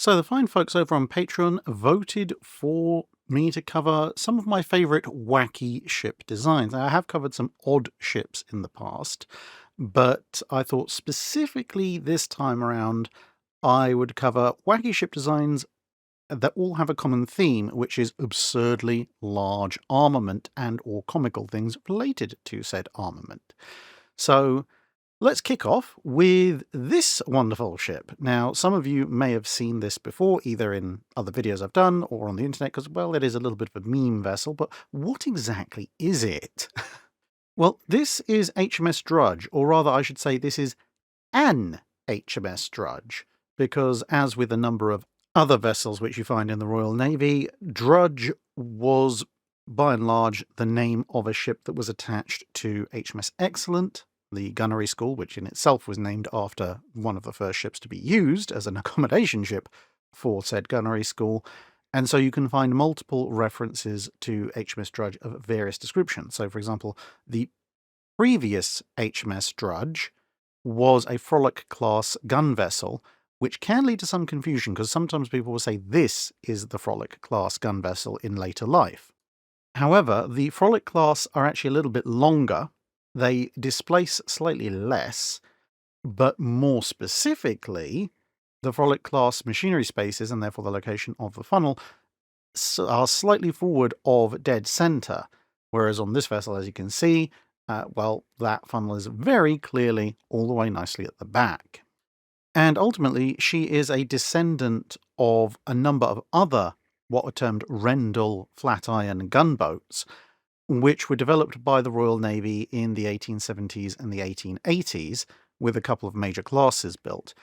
So the fine folks over on Patreon voted for me to cover some of my favourite wacky ship designs. Now, I have covered some odd ships in the past, but I thought specifically this time around I would cover wacky ship designs that all have a common theme, which is absurdly large armament and or comical things related to said armament. So let's kick off with this wonderful ship. Now, some of you may have seen this before, either in other videos I've done or on the internet, because, well, it is a little bit of a meme vessel, but what exactly is it? Well, this is HMS Drudge, or rather, I should say this is an HMS Drudge, because as with a number of other vessels which you find in the Royal Navy, Drudge was, by and large, the name of a ship that was attached to HMS Excellent, the gunnery school, which in itself was named after one of the first ships to be used as an accommodation ship for said gunnery school. And so you can find multiple references to HMS Drudge of various descriptions. So, for example, the previous HMS Drudge was a Frolic-class gun vessel, which can lead to some confusion because sometimes people will say this is the Frolic-class gun vessel in later life. However, the Frolic class are actually a little bit longer. They displace slightly less, but more specifically, the Frolic class machinery spaces, and therefore the location of the funnel, are slightly forward of dead center, whereas on this vessel, as you can see, well, that funnel is very clearly all the way nicely at the back. And ultimately, she is a descendant of a number of other what were termed Rendell flat iron gunboats, which were developed by the Royal Navy in the 1870s and the 1880s, with a couple of major classes built.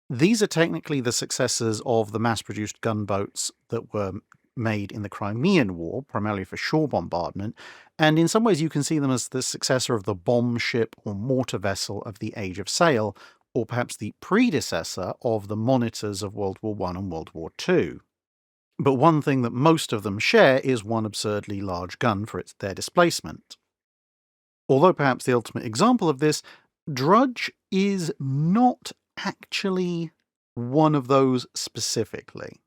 These are technically the successors of the mass-produced gunboats that were made in the Crimean War, primarily for shore bombardment, and in some ways you can see them as the successor of the bomb ship or mortar vessel of the Age of Sail, or perhaps the predecessor of the monitors of World War I and World War II. But one thing that most of them share is one absurdly large gun for their displacement. Although perhaps the ultimate example of this, Drudge is not actually one of those specifically.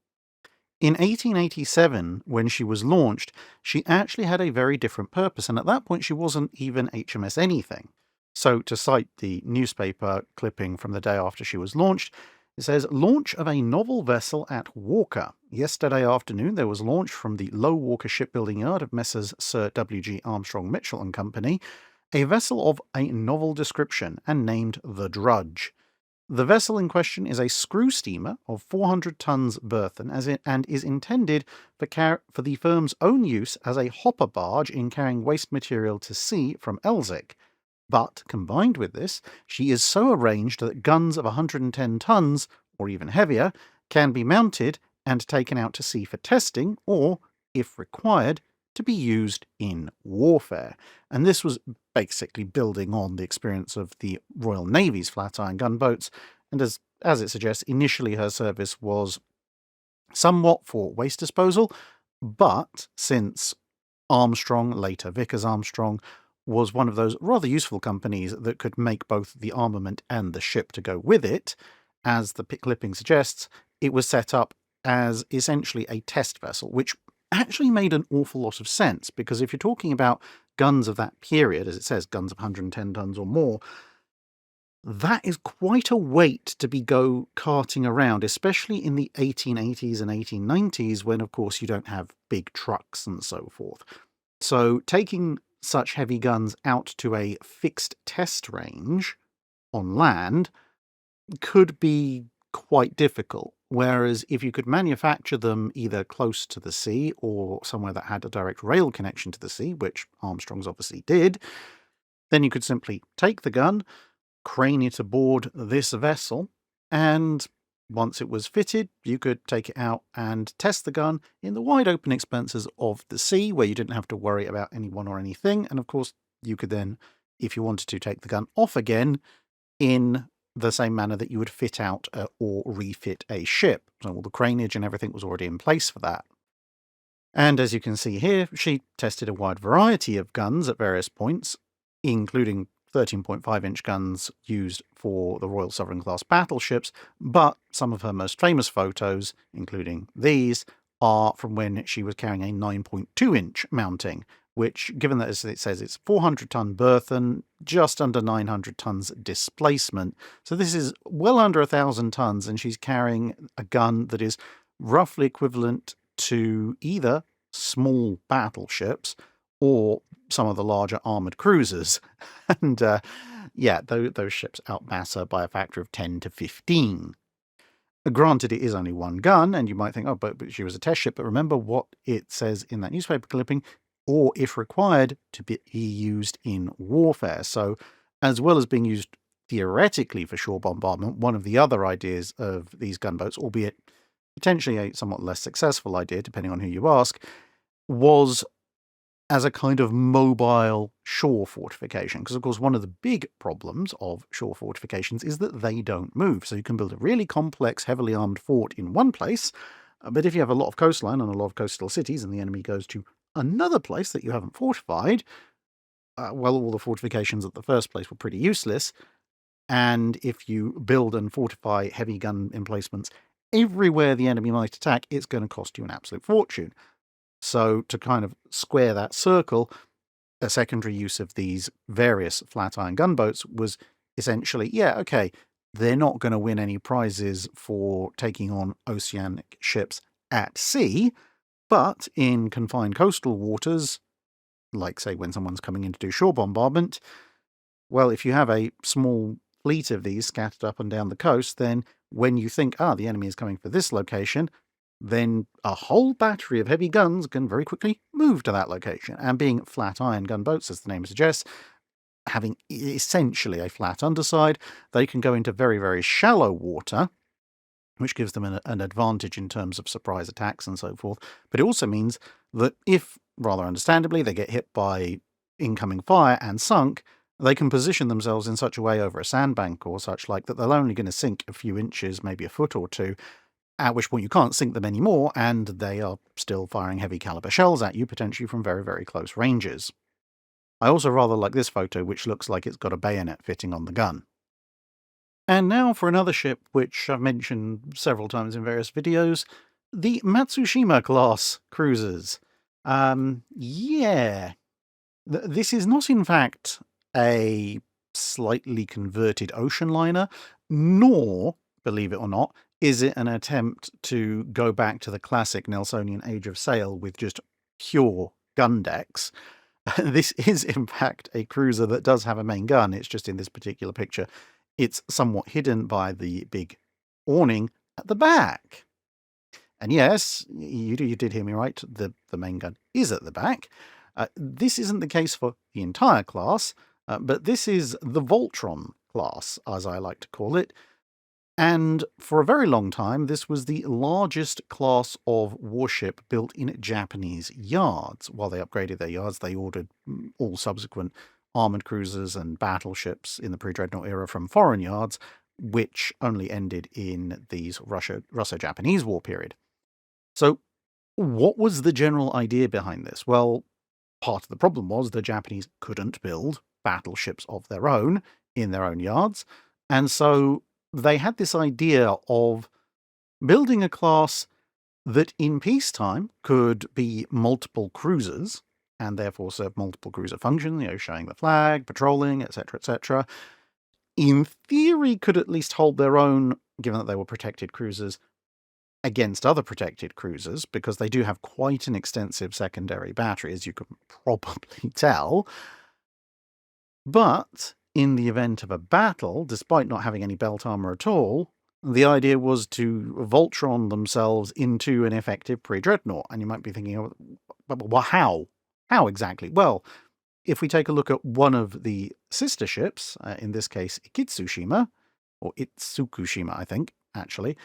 In 1887, when she was launched, she actually had a very different purpose, and at that point she wasn't even HMS anything. So, to cite the newspaper clipping from the day after she was launched, it says, "Launch of a novel vessel at Walker. Yesterday afternoon there was launched from the Low Walker shipbuilding yard of Messrs. Sir W.G. Armstrong Mitchell and Company, a vessel of a novel description and named the Drudge. The vessel in question is a screw steamer of 400 tons burthen and is intended for the firm's own use as a hopper barge in carrying waste material to sea from Elsick. But, combined with this, she is so arranged that guns of 110 tons, or even heavier, can be mounted and taken out to sea for testing, or, if required, to be used in warfare." And this was basically building on the experience of the Royal Navy's flat iron gunboats, and as it suggests, initially her service was somewhat for waste disposal, but since Armstrong, later Vickers Armstrong, was one of those rather useful companies that could make both the armament and the ship to go with it, as the clipping suggests, it was set up as essentially a test vessel, which actually made an awful lot of sense, because if you're talking about guns of that period, as it says, guns of 110 tons or more, that is quite a weight to be carting around, especially in the 1880s and 1890s, when, of course, you don't have big trucks and so forth. So taking such heavy guns out to a fixed test range on land could be quite difficult, whereas if you could manufacture them either close to the sea or somewhere that had a direct rail connection to the sea, which Armstrong's obviously did, then you could simply take the gun, crane it aboard this vessel, and once it was fitted, you could take it out and test the gun in the wide open expanses of the sea, where you didn't have to worry about anyone or anything. And of course, you could then, if you wanted to, take the gun off again in the same manner that you would fit out or refit a ship. So all the craneage and everything was already in place for that. And as you can see here, she tested a wide variety of guns at various points, including 13.5-inch guns used for the Royal Sovereign class battleships, but some of her most famous photos, including these, are from when she was carrying a 9.2-inch mounting, which, given that as it says it's 400-ton burthen, just under 900 tons displacement. So this is well under 1,000 tons, and she's carrying a gun that is roughly equivalent to either small battleships or some of the larger armoured cruisers. And yeah, those ships outmass her by a factor of 10 to 15. Granted, it is only one gun, and you might think, oh, but she was a test ship. But remember what it says in that newspaper clipping, or if required, to be used in warfare. So as well as being used theoretically for shore bombardment, one of the other ideas of these gunboats, albeit potentially a somewhat less successful idea, depending on who you ask, was as a kind of mobile shore fortification. Because, of course, one of the big problems of shore fortifications is that they don't move. So you can build a really complex, heavily armed fort in one place, but if you have a lot of coastline and a lot of coastal cities and the enemy goes to another place that you haven't fortified, well, all the fortifications at the first place were pretty useless. And if you build and fortify heavy gun emplacements everywhere the enemy might attack, it's going to cost you an absolute fortune. So to kind of square that circle, a secondary use of these various flat iron gunboats was essentially, yeah, okay, they're not going to win any prizes for taking on oceanic ships at sea, but in confined coastal waters, like, say, when someone's coming in to do shore bombardment, well, if you have a small fleet of these scattered up and down the coast, then when you think, the enemy is coming for this location, then a whole battery of heavy guns can very quickly move to that location. And being flat iron gunboats, as the name suggests, having essentially a flat underside, they can go into very, very shallow water, which gives them an advantage in terms of surprise attacks and so forth. But it also means that if, rather understandably, they get hit by incoming fire and sunk, they can position themselves in such a way over a sandbank or such like that they're only going to sink a few inches, maybe a foot or two, at which point you can't sink them anymore, and they are still firing heavy caliber shells at you, potentially from very, very close ranges. I also rather like this photo, which looks like it's got a bayonet fitting on the gun. And now for another ship, which I've mentioned several times in various videos, the Matsushima class cruisers. Yeah. This is not, in fact, a slightly converted ocean liner, nor, believe it or not, is it an attempt to go back to the classic Nelsonian age of sail with just pure gun decks. This is, in fact, a cruiser that does have a main gun. It's just in this particular picture, it's somewhat hidden by the big awning at the back. And yes, you did hear me right, the main gun is at the back. This isn't the case for the entire class, but this is the Voltron class, as I like to call it. And for a very long time, this was the largest class of warship built in Japanese yards. While they upgraded their yards, they ordered all subsequent armoured cruisers and battleships in the pre-dreadnought era from foreign yards, which only ended in the Russo-Japanese War period. So what was the general idea behind this? Well, part of the problem was the Japanese couldn't build battleships of their own in their own yards, and so they had this idea of building a class that in peacetime could be multiple cruisers and therefore serve multiple cruiser functions, showing the flag, patrolling, etc., etc. In theory, could at least hold their own, given that they were protected cruisers, against other protected cruisers, because they do have quite an extensive secondary battery, as you can probably tell. But in the event of a battle, despite not having any belt armor at all, the idea was to Voltron themselves into an effective pre-dreadnought. And you might be thinking, well, how? How exactly? Well, if we take a look at one of the sister ships, in this case Ikitsushima, or Itsukushima, I think, actually,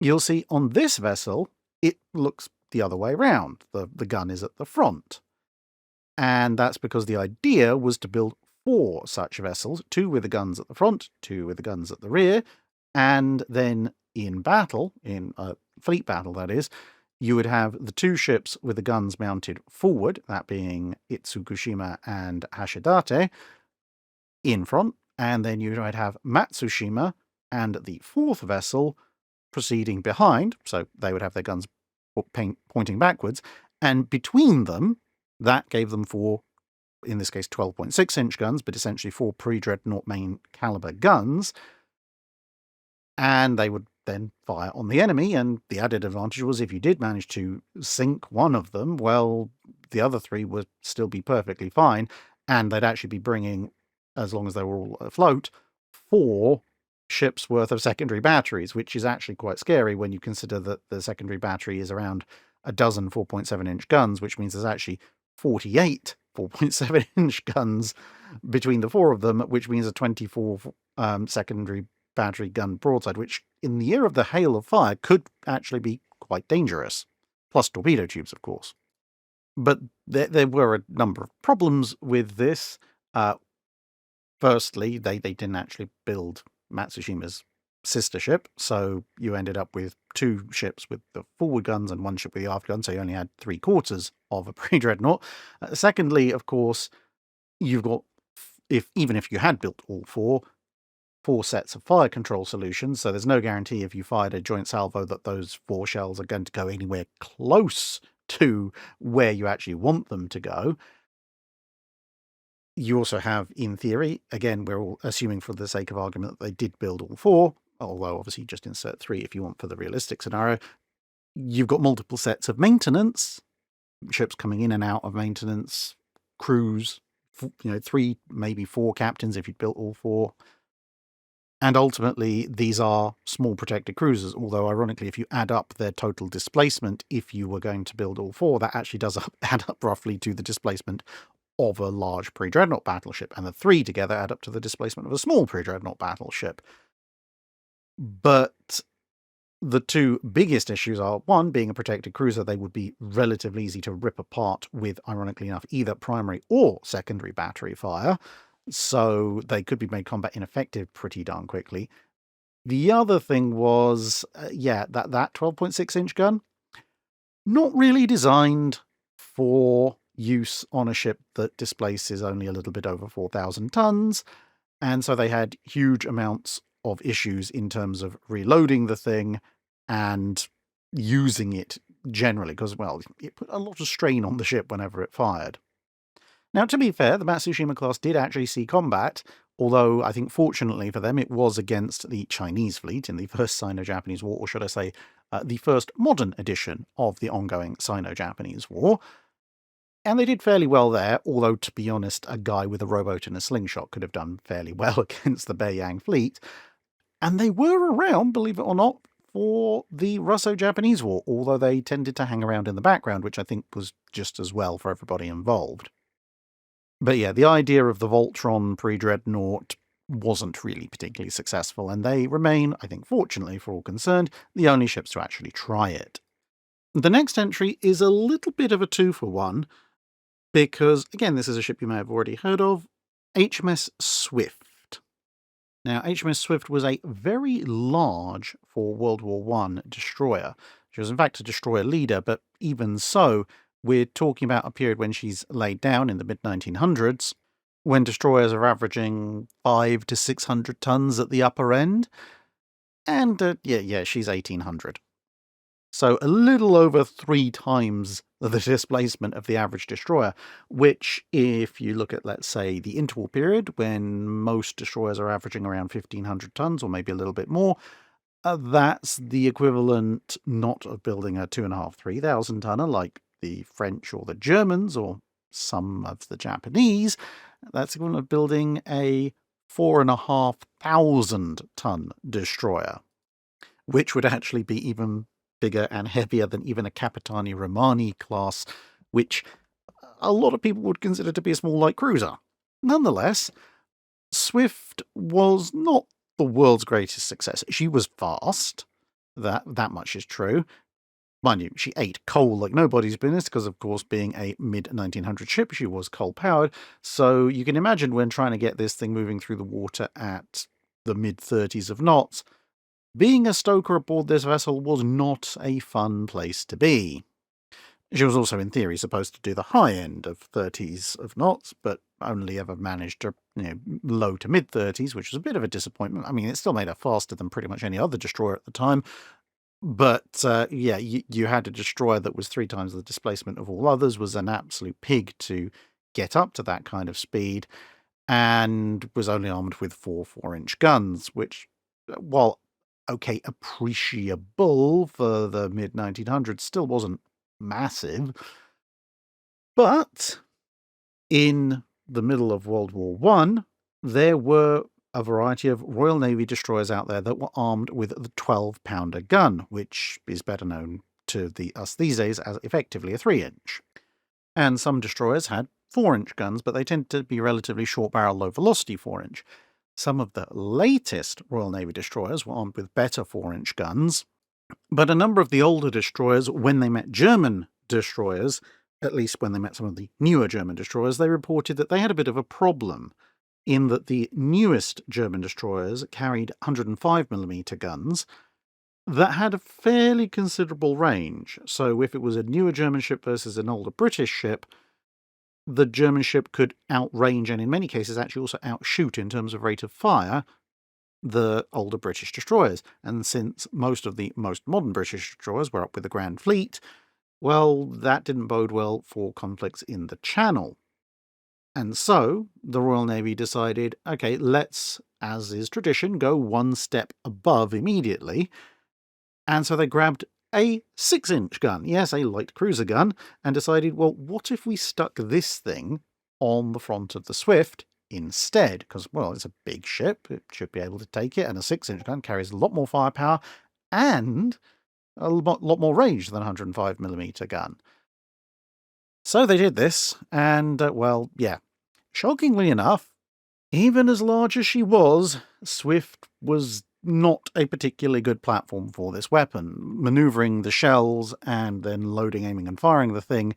you'll see on this vessel, it looks the other way around. The gun is at the front. And that's because the idea was to build 4 such vessels, 2 with the guns at the front, 2 with the guns at the rear, and then in battle, in a fleet battle that is, you would have the 2 ships with the guns mounted forward, that being Itsukushima and Hashidate, in front, and then you might have Matsushima and the fourth vessel proceeding behind, so they would have their guns pointing backwards, and between them, that gave them four, in this case 12.6-inch guns, but essentially four pre-dreadnought main caliber guns, and they would then fire on the enemy, and the added advantage was if you did manage to sink one of them, well, the other three would still be perfectly fine, and they'd actually be bringing, as long as they were all afloat, 4 ships worth of secondary batteries, which is actually quite scary when you consider that the secondary battery is around a dozen 4.7-inch guns, which means there's actually 48 4.7-inch guns between the 4 of them, which means a 24 secondary battery gun broadside, which in the year of the hail of fire could actually be quite dangerous. Plus torpedo tubes, of course. But there were a number of problems with this. Firstly, they didn't actually build Matsushima's sister ship, so you ended up with 2 ships with the forward guns and 1 ship with the aft guns, so you only had 3/4 of a pre-dreadnought. Secondly, of course, you've got, even if you had built all 4 sets of fire control solutions, so there's no guarantee if you fired a joint salvo that those 4 shells are going to go anywhere close to where you actually want them to go. You also have, in theory, again, we're all assuming for the sake of argument that they did build all 4, although obviously just insert 3 if you want for the realistic scenario. You've got multiple sets of maintenance, ships coming in and out of maintenance, crews, 3, maybe 4 captains if you'd built all 4. And ultimately, these are small protected cruisers, although ironically, if you add up their total displacement, if you were going to build all 4, that actually does add up roughly to the displacement of a large pre-dreadnought battleship, and the 3 together add up to the displacement of a small pre-dreadnought battleship. But the 2 biggest issues are, 1, being a protected cruiser, they would be relatively easy to rip apart with, ironically enough, either primary or secondary battery fire, so they could be made combat ineffective pretty darn quickly. The other thing was, that 12.6-inch gun, not really designed for use on a ship that displaces only a little bit over 4,000 tons, and so they had huge amounts of issues in terms of reloading the thing and using it generally, because, well, it put a lot of strain on the ship whenever it fired. Now, to be fair, the Matsushima class did actually see combat, although I think fortunately for them it was against the Chinese fleet in the First Sino-Japanese War, or should I say, the first modern edition of the ongoing Sino-Japanese War. And they did fairly well there, although, to be honest, a guy with a rowboat and a slingshot could have done fairly well against the Beiyang fleet. And they were around, believe it or not, for the Russo-Japanese War, although they tended to hang around in the background, which I think was just as well for everybody involved. But yeah, the idea of the Voltron pre-dreadnought wasn't really particularly successful, and they remain, I think fortunately for all concerned, the only ships to actually try it. The next entry is a little bit of a 2-for-1, because, again, this is a ship you may have already heard of, HMS Swift. Now, HMS Swift was a very large, for World War I, destroyer. She was in fact a destroyer leader, but even so, we're talking about a period when she's laid down in the mid-1900s, when destroyers are averaging 500 to 600 tons at the upper end. And, she's 1,800. So a little over 3 times the displacement of the average destroyer, which, if you look at, let's say, the interwar period, when most destroyers are averaging around 1,500 tons, or maybe a little bit more, that's the equivalent not of building a 2,500, 3,000 tonner like the French or the Germans or some of the Japanese. That's equivalent of building a 4,500 ton destroyer, which would actually be even bigger and heavier than even a Capitani Romani class, which a lot of people would consider to be a small light cruiser. Nonetheless, Swift was not the world's greatest success. She was fast, that much is true. Mind you, she ate coal like nobody's business, because of course, being a mid-1900 ship, she was coal-powered, so you can imagine when trying to get this thing moving through the water at the mid-30s of knots, being a stoker aboard this vessel was not a fun place to be. She was also, in theory, supposed to do the high end of 30s of knots, but only ever managed to, low to mid-30s, which was a bit of a disappointment. I mean, it still made her faster than pretty much any other destroyer at the time. But, yeah, you had a destroyer that was 3 times the displacement of all others, was an absolute pig to get up to that kind of speed, and was only armed with 4 4-inch guns, which, while, okay, appreciable for the mid-1900s, still wasn't massive. But in the middle of World War I, there were a variety of Royal Navy destroyers out there that were armed with the 12-pounder gun, which is better known to us these days as effectively a 3-inch. And some destroyers had 4-inch guns, but they tended to be relatively short-barrel, low-velocity 4-inch. Some of the latest Royal Navy destroyers were armed with better 4-inch guns, but a number of the older destroyers, when they met German destroyers, at least when they met some of the newer German destroyers, they reported that they had a bit of a problem, in that the newest German destroyers carried 105mm guns that had a fairly considerable range. So if it was a newer German ship versus an older British ship, the German ship could outrange, and in many cases actually also outshoot in terms of rate of fire, the older British destroyers. And since most of the most modern British destroyers were up with the Grand Fleet, well, that didn't bode well for conflicts in the Channel. And so the Royal Navy decided, okay, let's, as is tradition, go one step above immediately. And so they grabbed a 6-inch gun, yes, a light cruiser gun, and decided, well, what if we stuck this thing on the front of the Swift instead? Because, well, it's a big ship, it should be able to take it, and a 6-inch gun carries a lot more firepower and a lot more range than a 105mm gun. So they did this, and, well, yeah, shockingly enough, even as large as she was, Swift was not a particularly good platform for this weapon. Maneuvering the shells and then loading, aiming and firing the thing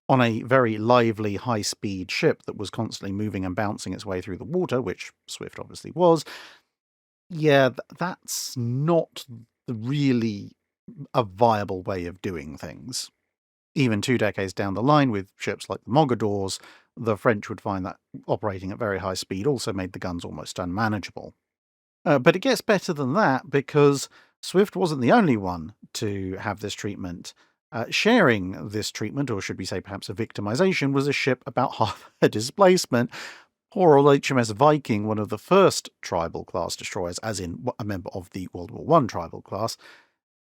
on a very lively, high-speed ship that was constantly moving and bouncing its way through the water, which Swift obviously was, yeah, that's not really a viable way of doing things. Even 2 decades down the line, with ships like the Mogadors, the French would find that operating at very high speed also made the guns almost unmanageable. But it gets better than that, because Swift wasn't the only one to have this treatment. Sharing this treatment, or should we say perhaps a victimization, was a ship about half her displacement. Poor old HMS Viking, one of the first tribal class destroyers, as in a member of the World War I tribal class.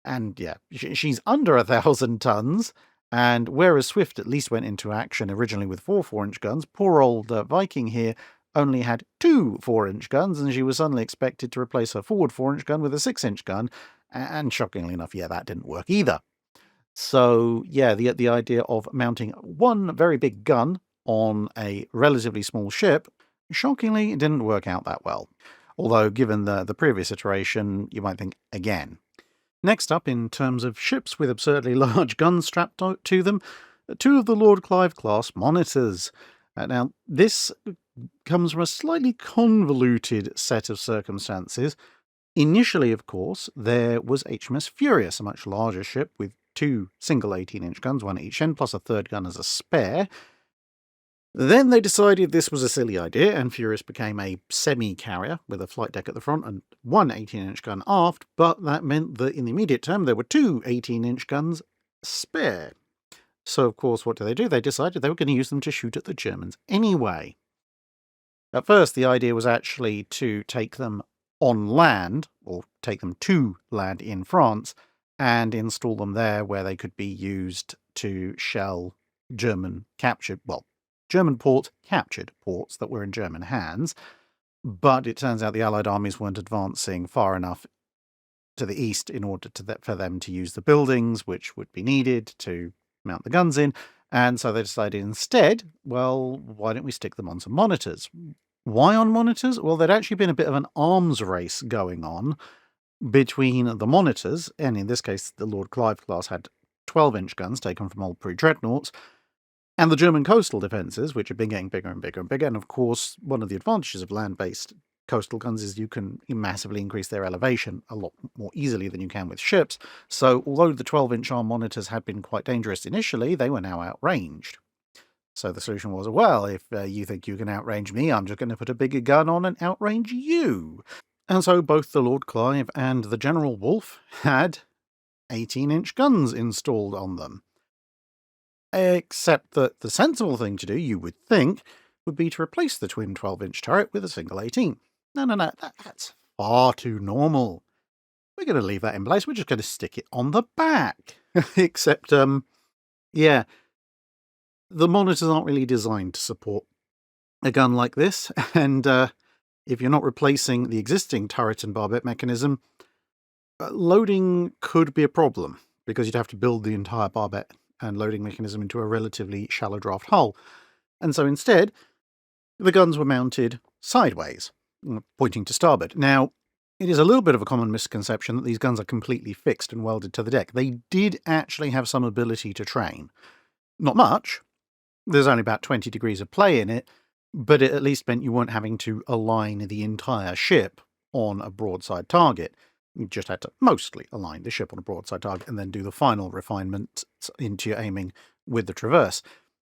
And yeah, she's under 1,000 tons. And whereas Swift at least went into action originally with 4 4-inch guns, poor old Viking here only had 2 4-inch guns, and she was suddenly expected to replace her forward 4-inch gun with a 6-inch gun. And shockingly enough, yeah, that didn't work either. So yeah, the idea of mounting one very big gun on a relatively small ship, shockingly, it didn't work out that well. Although, given the previous iteration, you might think again. Next up, in terms of ships with absurdly large guns strapped to them, 2 of the Lord Clive class monitors. Now, this comes from a slightly convoluted set of circumstances. Initially, of course, there was HMS Furious, a much larger ship with 2 single 18-inch guns, one at each end, plus a third gun as a spare. Then they decided this was a silly idea, and Furious became a semi-carrier with a flight deck at the front and one 18-inch gun aft, but that meant that in the immediate term there were 2 18-inch guns spare. So, of course, what do? They decided they were going to use them to shoot at the Germans anyway. At first, the idea was actually to take them on land, or take them to land in France, and install them there where they could be used to shell German port captured ports that were in German hands. But it turns out the Allied armies weren't advancing far enough to the east in order for them to use the buildings which would be needed to mount the guns in. And so they decided instead, well, why don't we stick them on some monitors? Why on monitors? Well, there'd actually been a bit of an arms race going on between the monitors, and in this case, the Lord Clive class had 12-inch guns taken from old pre-dreadnoughts, and the German coastal defences, which have been getting bigger and bigger and bigger. And of course, one of the advantages of land-based coastal guns is you can massively increase their elevation a lot more easily than you can with ships. So although the 12-inch arm monitors had been quite dangerous initially, they were now outranged. So the solution was, well, if you think you can outrange me, I'm just going to put a bigger gun on and outrange you. And so both the Lord Clive and the General Wolfe had 18-inch guns installed on them. Except that the sensible thing to do, you would think, would be to replace the twin 12-inch turret with a single 18. No, that's far too normal. We're going to leave that in place, we're just going to stick it on the back. Except, yeah, the monitors aren't really designed to support a gun like this, and if you're not replacing the existing turret and barbette mechanism, loading could be a problem, because you'd have to build the entire barbette and loading mechanism into a relatively shallow draft hull. And so instead, the guns were mounted sideways, pointing to starboard. Now, it is a little bit of a common misconception that these guns are completely fixed and welded to the deck. They did actually have some ability to train. Not much. There's only about 20 degrees of play in it, but it at least meant you weren't having to align the entire ship on a broadside target. You just had to mostly align the ship on a broadside target and then do the final refinement into your aiming with the traverse.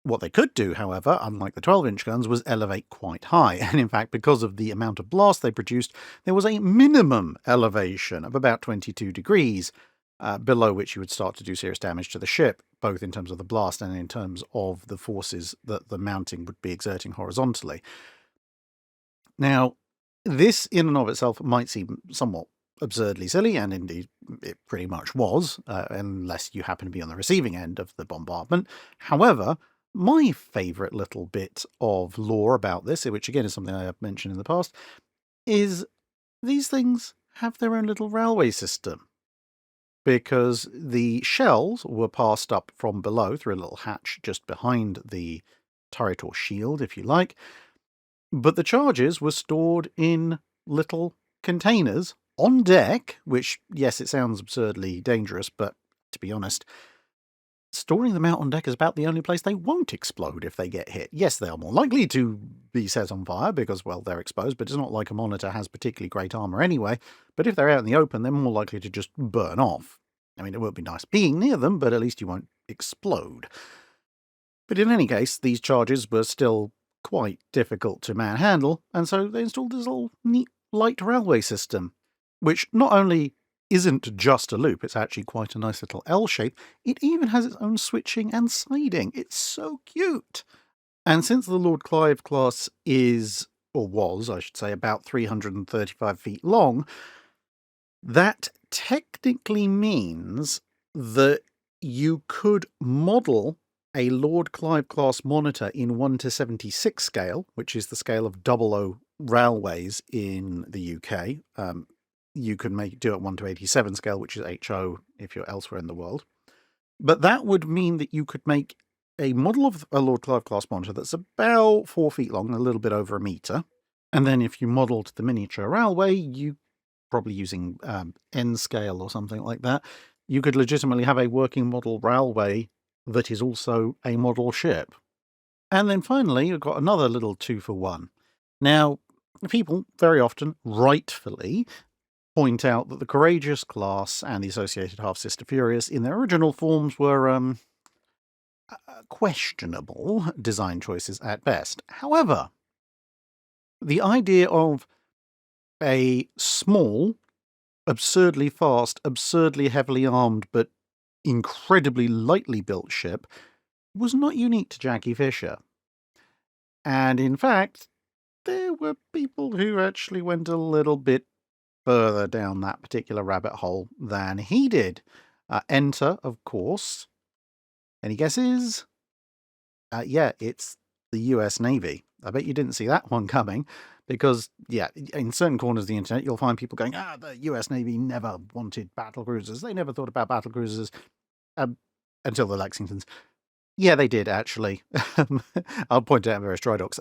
What they could do, however, unlike the 12-inch guns, was elevate quite high. And in fact, because of the amount of blast they produced, there was a minimum elevation of about 22 degrees, below which you would start to do serious damage to the ship, both in terms of the blast and in terms of the forces that the mounting would be exerting horizontally. Now, this in and of itself might seem somewhat absurdly silly, and indeed it pretty much was, unless you happen to be on the receiving end of the bombardment. However, my favourite little bit of lore about this, which again is something I have mentioned in the past, is these things have their own little railway system. Because the shells were passed up from below through a little hatch just behind the turret or shield, if you like, but the charges were stored in little containers on deck, which, yes, it sounds absurdly dangerous, but to be honest, storing them out on deck is about the only place they won't explode if they get hit. Yes, they are more likely to be set on fire because, well, they're exposed, but it's not like a monitor has particularly great armour anyway. But if they're out in the open, they're more likely to just burn off. I mean, it would be nice being near them, but at least you won't explode. But in any case, these charges were still quite difficult to manhandle, and so they installed this little neat light railway system, which not only isn't just a loop, it's actually quite a nice little L shape. It even has its own switching and siding. It's so cute. And since the Lord Clive class is, or was, I should say, about 335 feet long, that technically means that you could model a Lord Clive class monitor in 1:76 scale, which is the scale of 00 railways in the UK. You can do it 1:87 scale, which is HO if you're elsewhere in the world. But that would mean that you could make a model of a Lord Clive class monitor that's about 4 feet long, a little bit over a metre. And then if you modelled the miniature railway, you probably using N scale or something like that, you could legitimately have a working model railway that is also a model ship. And then finally, you've got another little 2-for-1. Now, people very often, rightfully, point out that the Courageous class and the associated half-sister Furious in their original forms were questionable design choices at best. However, the idea of a small, absurdly fast, absurdly heavily armed, but incredibly lightly built ship was not unique to Jackie Fisher. And in fact, there were people who actually went a little bit further down that particular rabbit hole than he did. Enter, of course. Any guesses? Yeah, it's the US Navy. I bet you didn't see that one coming because, yeah, in certain corners of the internet, you'll find people going, the US Navy never wanted battlecruisers. They never thought about battlecruisers until the Lexingtons. Yeah, they did, actually. I'll point out various dry docks.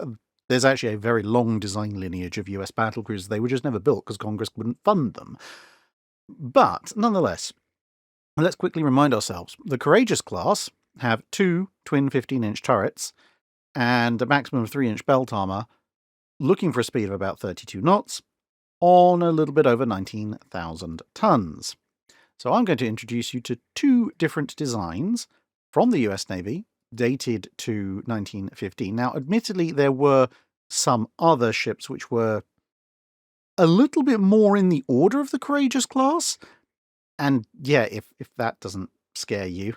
There's actually a very long design lineage of US battlecruisers. They were just never built because Congress wouldn't fund them. But, nonetheless, let's quickly remind ourselves. The Courageous class have 2 twin 15-inch turrets and a maximum of 3-inch belt armour, looking for a speed of about 32 knots on a little bit over 19,000 tons. So I'm going to introduce you to 2 different designs from the US Navy dated to 1915. Now, admittedly, there were some other ships which were a little bit more in the order of the Courageous class. And yeah, if that doesn't scare you.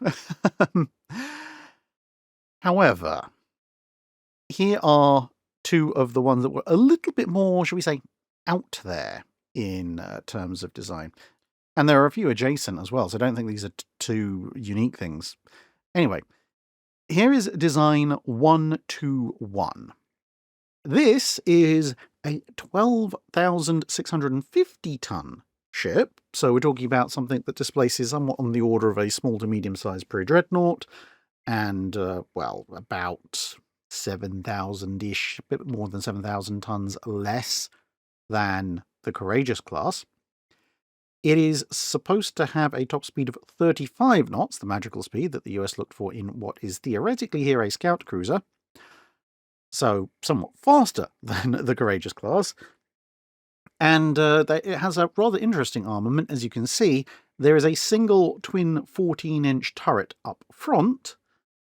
However, here are two of the ones that were a little bit more, shall we say, out there in terms of design. And there are a few adjacent as well, so I don't think these are two unique things. Anyway, here is design 121. This is a 12,650 ton ship, so we're talking about something that displaces somewhat on the order of a small to medium-sized pre-dreadnought, and, well, about 7,000-ish, a bit more than 7,000 tons less than the Courageous class. It is supposed to have a top speed of 35 knots, the magical speed that the US looked for in what is theoretically here a scout cruiser, so somewhat faster than the Courageous class. And it has a rather interesting armament. As you can see, there is a single twin 14-inch turret up front,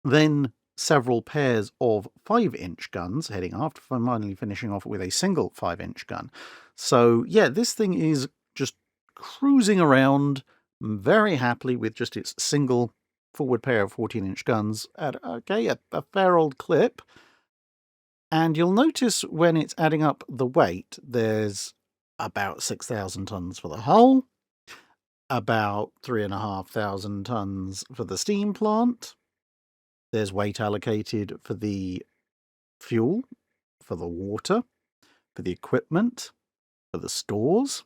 then several pairs of 5-inch guns heading aft, finally finishing off with a single 5-inch gun. So yeah, this thing is just cruising around very happily with just its single forward pair of 14-inch guns at a fair old clip. And you'll notice when it's adding up the weight, there's about 6,000 tons for the hull, about 3,500 tons for the steam plant. There's weight allocated for the fuel, for the water, for the equipment, for the stores,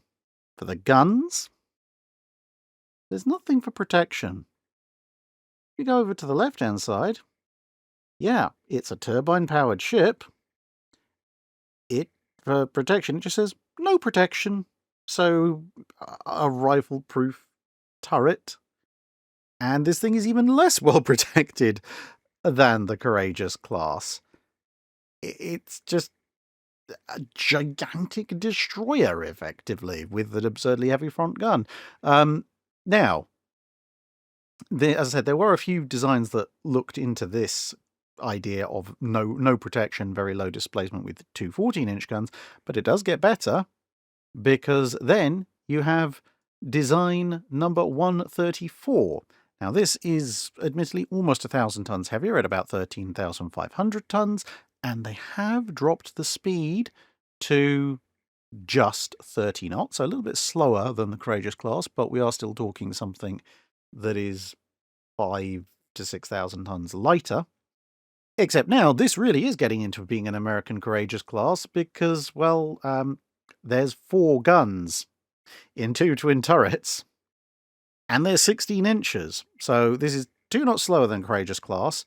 for the guns. There's nothing for protection. If you go over to the left-hand side, yeah, it's a turbine-powered ship. For protection, it just says no protection. So, a rifle-proof turret. And this thing is even less well protected than the Courageous class. It's just a gigantic destroyer, effectively, with an absurdly heavy front gun. Now, as I said, there were a few designs that looked into this idea of no protection, very low displacement with two 14-inch guns, but it does get better, because then you have design number 134. Now, this is admittedly almost 1,000 tons heavier at about 13,500 tons, and they have dropped the speed to just 30 knots, so a little bit slower than the Courageous class, but we are still talking something that is 5 to 6,000 tons lighter. Except now, this really is getting into being an American Courageous class because, well, there's 4 guns in 2 twin turrets, and they're 16 inches. So this is 2 knots slower than Courageous class,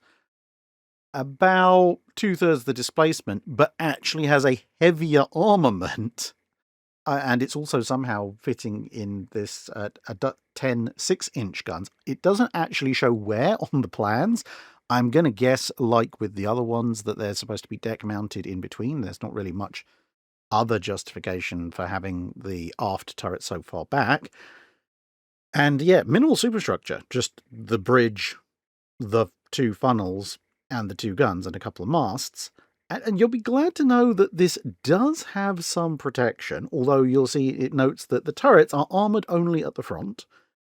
about 2/3 of the displacement, but actually has a heavier armament. And it's also somehow fitting in this 10 6-inch guns. It doesn't actually show where on the plans. I'm going to guess, like with the other ones, that they're supposed to be deck mounted in between. There's not really much other justification for having the aft turret so far back. And yeah, minimal superstructure, just the bridge, the 2 funnels, and the 2 guns, and a couple of masts. And you'll be glad to know that this does have some protection, although you'll see it notes that the turrets are armoured only at the front.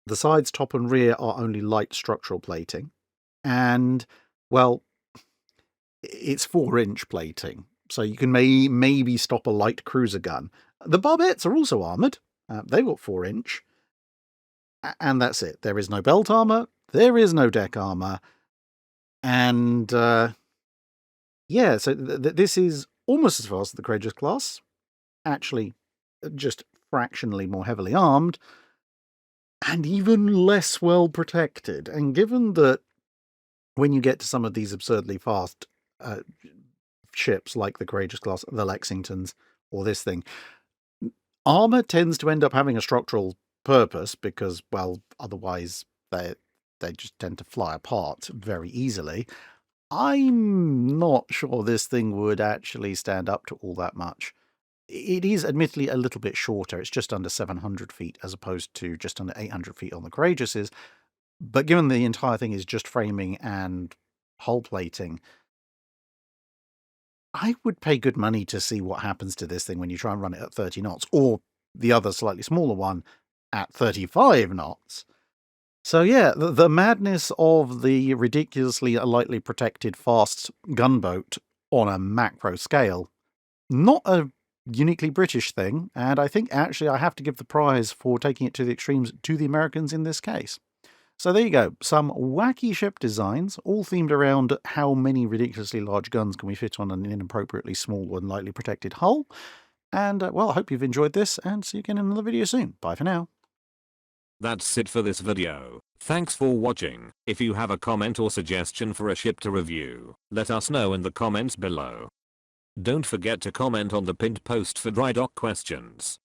The sides, top and rear are only light structural plating. And, well, it's 4-inch plating, so you can maybe stop a light cruiser gun. The barbettes are also armoured. They've got 4-inch. And that's it. There is no belt armour. There is no deck armour. And, yeah, so this is almost as fast as the Courageous class. Actually, just fractionally more heavily armed. And even less well protected. And given that when you get to some of these absurdly fast ships like the Courageous class, the Lexingtons, or this thing, armor tends to end up having a structural purpose because, well, otherwise they just tend to fly apart very easily. I'm not sure this thing would actually stand up to all that much. It is admittedly a little bit shorter. It's just under 700 feet as opposed to just under 800 feet on the Courageouses. But given the entire thing is just framing and hull plating. I would pay good money to see what happens to this thing when you try and run it at 30 knots, or the other slightly smaller one at 35 knots. So yeah, the madness of the ridiculously lightly protected fast gunboat on a macro scale, not a uniquely British thing, and I think actually I have to give the prize for taking it to the extremes to the Americans in this case. So there you go, some wacky ship designs, all themed around how many ridiculously large guns can we fit on an inappropriately small and lightly protected hull. And well, I hope you've enjoyed this, and see you again in another video soon. Bye for now. That's it for this video. Thanks for watching. If you have a comment or suggestion for a ship to review, let us know in the comments below. Don't forget to comment on the pinned post for dry dock questions.